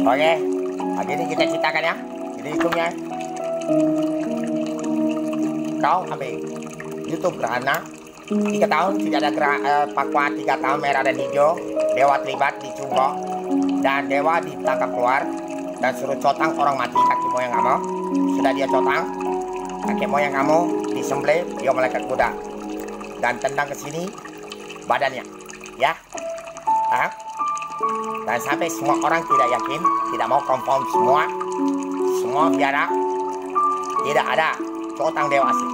Oke, hari ini kita ceritakan ya. Jadi hitungnya. Kau ambil YouTube Gerhana 3 tahun tidak ada Pakwa 3 tahun merah dan hijau. Dewa terlibat di Cunggo dan dewa ditangkap keluar dan suruh cotang orang mati kaki moyang kamu. Sudah dia cotang kaki moyang kamu disembelih, dia malaikat kuda dan tendang ke sini badannya, ya. Dan sampai semua orang tidak yakin, tidak mau confirm semua biara tidak ada cotang dewa asli.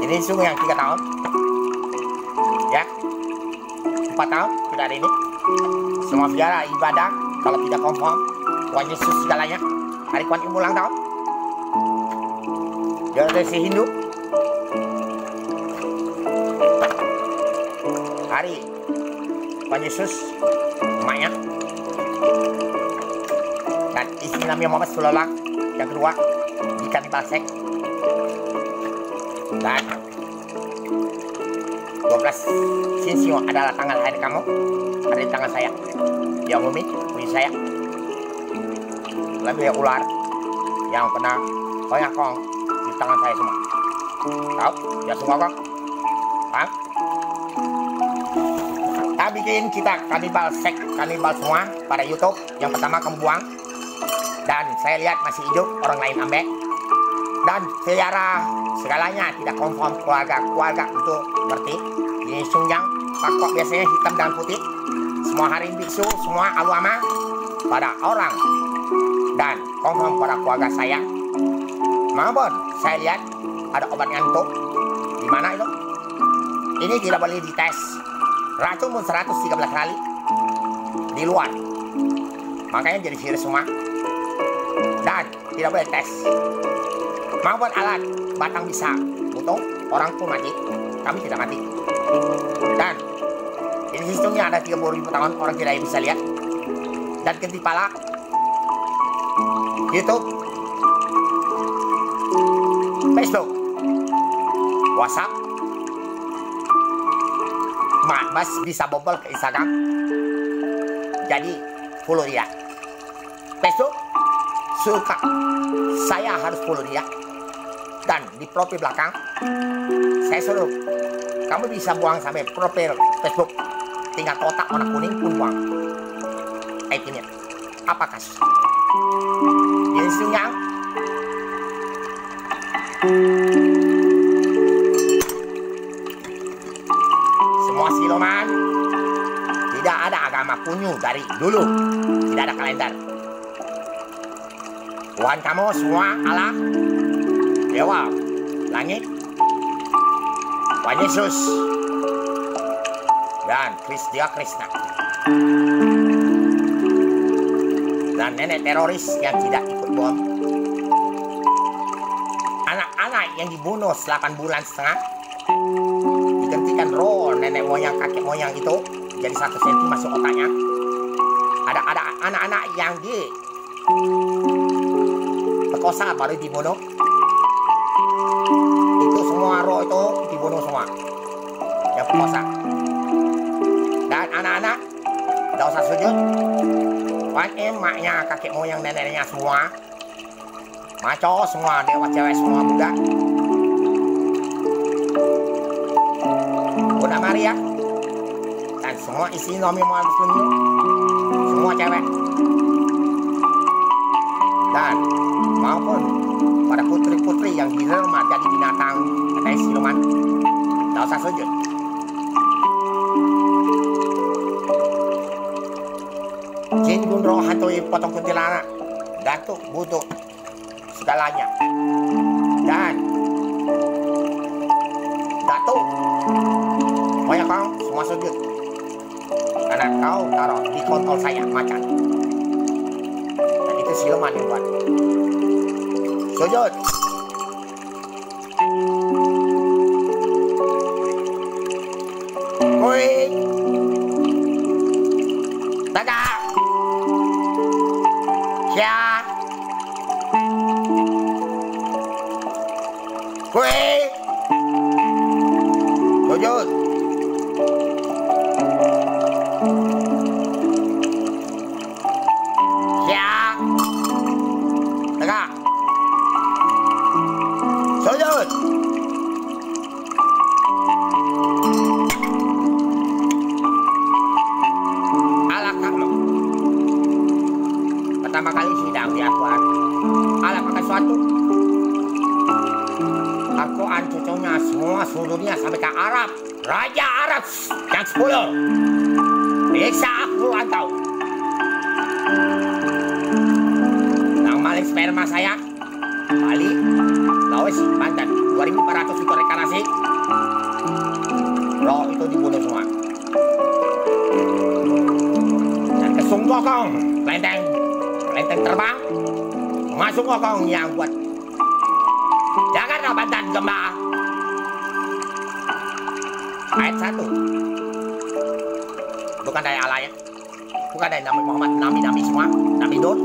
Ini sungguh yang 3 tahun, ya. 4 tahun sudah ada ini. Semua biara ibadah kalau tidak confirm Tuhan Yesus segalanya. Hari Kuan Im ulang tahun. Dia dari si Hindu. Hari Tuhan Yesus emaknya. Dan istri Nabi Muhammad Sallallahu yang kedua ikan balsek. Dan 12 Sinsio adalah tanggal lahir kamu. Ada di tangan saya. Dia umumi punya saya. Lebih ular yang pernah koyakong di tangan saya semua. Tahu? Ya semua kok. Paham? Kita bikin kita kanibal semua pada YouTube. Yang pertama kamu buang. Dan saya lihat masih hidup, orang lain ambek. Dan secara segalanya tidak konform keluarga itu berarti ini sunjang pakok biasanya hitam dan putih. Semua hari biksu, semua ulama pada orang dan konform pada keluarga saya. Maupun saya lihat ada obat ngantuk. Di mana itu? Ini tidak boleh dites. Racun pun 113 kali di luar. Makanya jadi virus semua. Dan tidak boleh tes. Maupun alat batang bisa butuh orang pun mati, kami tidak mati. Dan ini sistemnya ada 30.000 tahun orang tidak bisa lihat. Dan kentipala YouTube, Facebook, WhatsApp, Mas bisa bobol ke Instagram. Jadi follow dia. Facebook suka saya harus follow dia. Dan di profil belakang saya suruh kamu bisa buang sampai profil Facebook, tinggal kotak warna kuning pun buang. Ini apa kasus? Jadi sunjang semua siluman, tidak ada agama kunyu dari dulu, tidak ada kalender. Tuhan kamu semua Allah, dewa, langit, Tuhan Yesus, dan Krishna. Dan nenek teroris yang tidak ikut bom. Anak-anak yang dibunuh 8 bulan setengah. Digantikan roh nenek moyang, kakek moyang itu. Jadi 1 senti masuk otaknya. Ada anak-anak yang perkosa baru dibunuh. Itu semua roh itu dibunuh semua. Yang perkosa. Dan anak-anak tidak usah sujud. Emaknya, kakek moyang, neneknya semua maco semua, dewa cewek semua Buddha, Bunda Maria, dan semua isi Nabi Muhammad semua cewek. Dan maupun pada putri-putri yang di rumah jadi binatang katanya siluman, tidak usah sujud. Jin gunro hantu potong kuntilanak, datuk butuh segalanya. Dan datuk moyang kau semua sujud karena kau taruh di kontol saya macan. Dan itu siluman yang buat sujud. Woi Taga Kya Kue Sujud Raja Arab yang 10. Bisa aku atau yang maling sperma saya Bali, Sulawesi, Banten 2.400 ekor ikan nasi. Roh itu dibunuh semua. Dan kesung bokong kelenteng terbang masuk bokong yang buat Jakarta, Banten, Jombang. Ayat 1. Bukan dari Allah ya, bukan dari Nabi Muhammad, Nabi semua, Nabi Nur.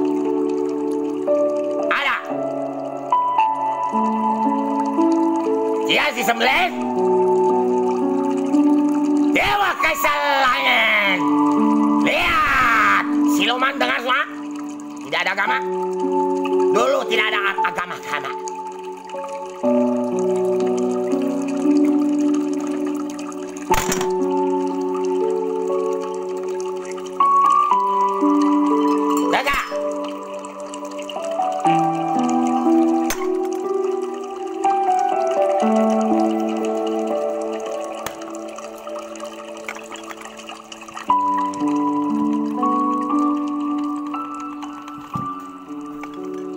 Ada. Dia disembelih. Dewa kesalahan. Lihat, siluman dengar semua. Tidak ada agama. Dulu tidak ada agama-agama.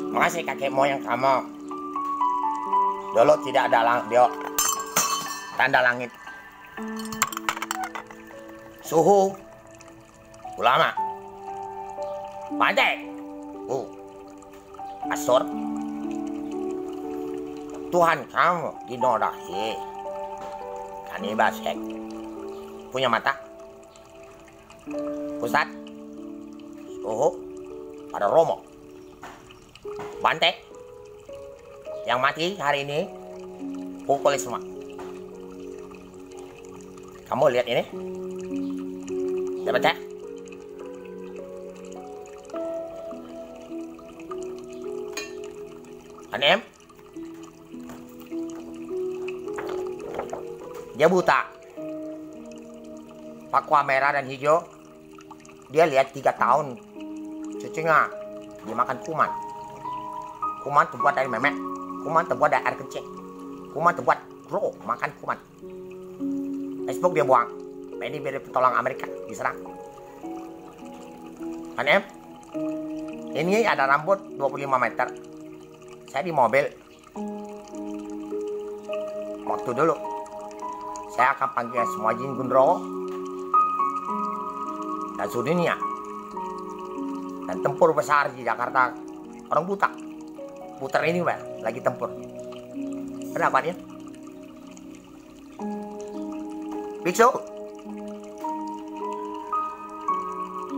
Makasih kakek moyang kamu. Dulu tidak ada tanda langit. Suhu ulama. Pandai. Asor. Tuhan kamu dinodahi. Kanibal Sek. Punya mata. Pusat. Suhu pada Romo. Bante yang mati hari ini pukul semua. Kamu lihat ini? Dapat ya? Anem? Dia buta. Pakwa merah dan hijau. Dia lihat 3 tahun. Cucunya dimakan kuman. Kuman terbuat dari memek, kuman terbuat dari air kencing, kuman terbuat bro makan kuman. Facebook dia buang, ini biar petolong Amerika diserang. Kan ini ada rambut 25 meter. Saya di mobil. Waktu dulu, saya akan panggil semua jin Gundrowo dan sedunia dan tempur besar di Jakarta orang buta. Putar ini Pak, lagi tempur. Kenapa dia? Biksu.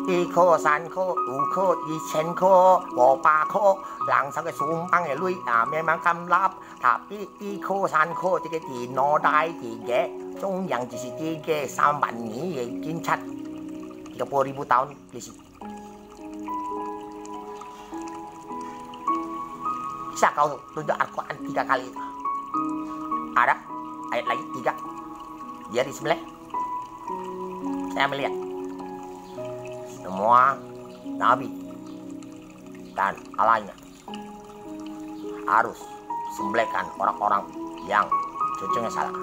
Iko sanko, uko, icenko, wopako, langsung ke sumpang ya lui. Memang kamlap, tapi iko sanko tiga di nodai tiga, yang di sini tiga samban ini ya kincat 30.000 tahun di sini. Bisa kau tunjuk Al-Quran 3 kali itu? Ada ayat lagi 3. Dia di sebelah. Saya melihat semua nabi dan alainya harus sembelihkan orang-orang yang cucunya salah.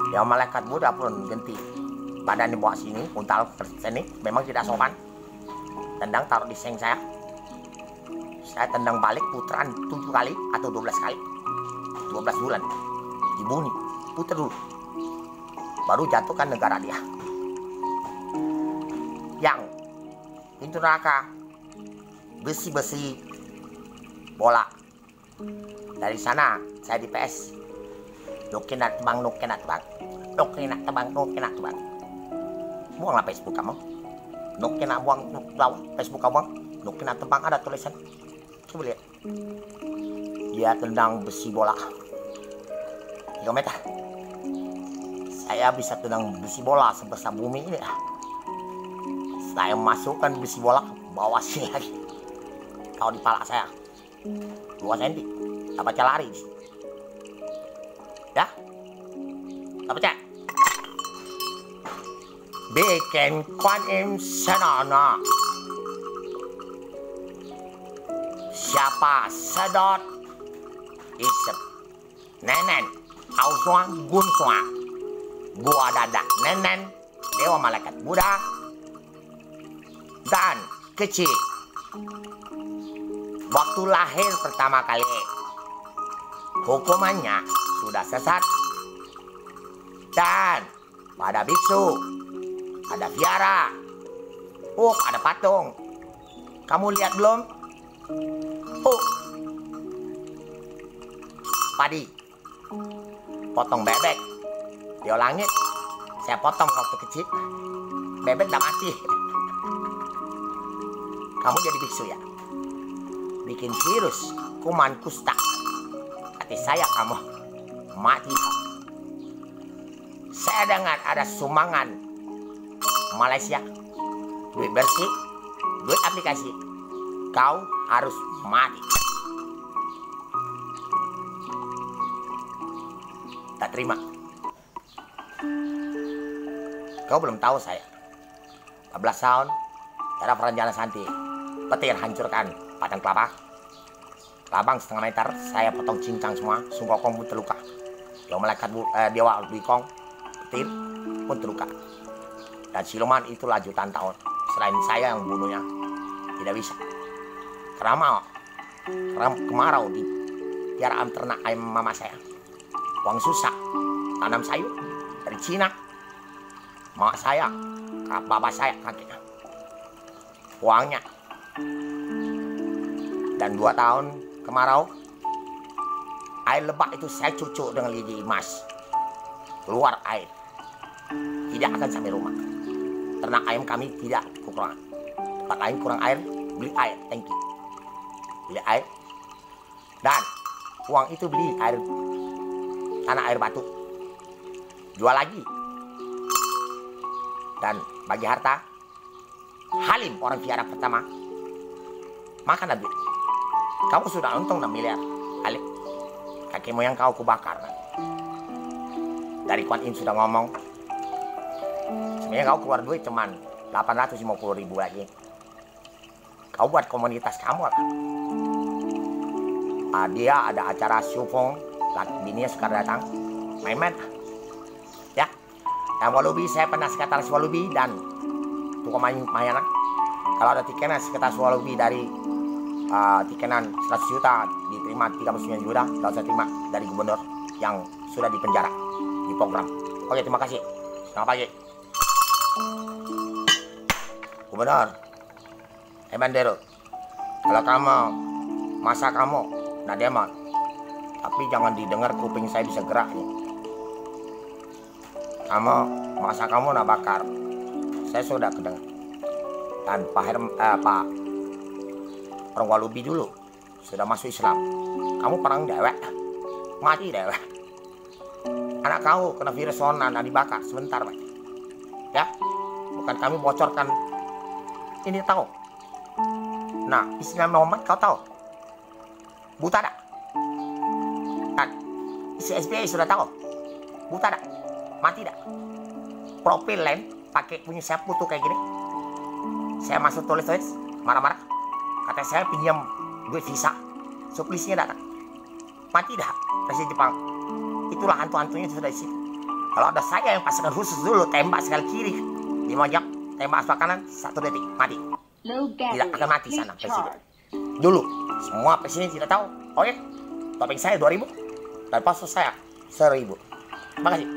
Yang malaikat Buddha pun ganti badan dibawa sini, untal ke sini, memang tidak sopan. Tendang taruh di seng saya. Saya tendang balik putaran 7 kali atau 12 kali. 12 bulan. Dibunyi. Putar dulu. Baru jatuhkan negara dia. Yang pintu neraka. Besi-besi. Bola. Dari sana saya di PS. Nukinat tebang. Buanglah Facebook kamu. Nukinat buang Facebook kamu. Nukinat tebang ada tulisan. Coba lihat. Dia tendang besi bola 3 meter. Saya bisa tendang besi bola sebesar bumi ini. Saya masukkan besi bola ke bawah sini lagi. Tahu di pala saya 2 cm. Tak baca lari. Ya? Tak baca. Bikin Kuan Im senana. Siapa sedot isep nenen au suang gun suang Gua Dada Nenen, Dewa Malaikat Buddha, dan kecil. Waktu lahir pertama kali, hukumannya sudah sesat. Dan pada biksu, ada viara, ada patung. Kamu lihat belum? Padi, potong bebek di langit. Saya potong waktu kecil. Bebek udah mati. Kamu jadi biksu ya? Bikin virus kuman kusta. Hati saya kamu mati. Saya dengar ada sumbangan Malaysia, duit bersih, duit aplikasi. Kau harus mati. Tak terima. Kau belum tahu saya. 14 tahun, cara peranjana santi. Petir hancurkan padang kelapa. Labang setengah meter, saya potong cincang semua. Sungkokong pun terluka. Dewa Wikong, petir pun terluka. Dan siluman itulah jutaan tahun. Selain saya yang bunuhnya, tidak bisa. Karena kemarau di piaraan ternak ayam mama saya. Uang susah, tanam sayur dari Cina. Mak saya, bapak saya, kakeknya. Uangnya. Dan 2 tahun kemarau, air lebak itu saya cucuk dengan lidi emas. Keluar air. Tidak akan sampai rumah. Ternak ayam kami tidak kekurangan. Tempat lain kurang air, beli air, tangki. Beli air. Dan uang itu beli air, tanah air batu. Jual lagi. Dan bagi harta, Halim orang piara pertama. Makan duit. Kamu sudah untung 6 miliar. Halim, kaki moyang kau kubakar. Dari Kuan Yin sudah ngomong. Sebenarnya kau keluar duit cuman 850.000 lagi. Kau buat komunitas kamu lah. Dia ada acara Syufong, bininya suka datang. Main-main. Ya. Dan Walubi, saya pernah sekretaris Walubi dan tukang Mayana. Kalau ada tikenan sekretaris Walubi dari tikenan 100 juta diterima 39 juta, kalau saya terima dari gubernur yang sudah dipenjara di program. Oke, terima kasih. Selamat pagi. Gubernur Emandero, kalau kamu masa kamu nak demon, tapi jangan didengar, kuping saya bisa gerak nih. Kamu masa kamu nak bakar, saya sudah kedengar. Dan Pak orang Walubi dulu sudah masuk Islam. Kamu perang dewek, mati dewek. Anak kau kena virus corona, nak dibakar sebentar, Pak. Ya, bukan kami bocorkan. Ini tahu. Nah, istilah Muhammad kau tahu? Buta dak? Dan isi SBY sudah tahu? Buta dak? Mati dak? Profil lain pakai punya saya tuh kayak gini. Saya masuk tulis marah-marah. Kata saya pinjam duit visa. So polisinya datang. Mati dah presiden Jepang. Itulah hantu-hantunya sudah di situ. Kalau ada saya yang pasukan khusus dulu, tembak sekali kiri 5 jam, tembak sebelah kanan 1 detik, mati. Tidak akan mati sana presiden. Dulu semua presiden tidak tahu. Oke, topeng saya 2000 dan pasus saya 1000. Terima kasih.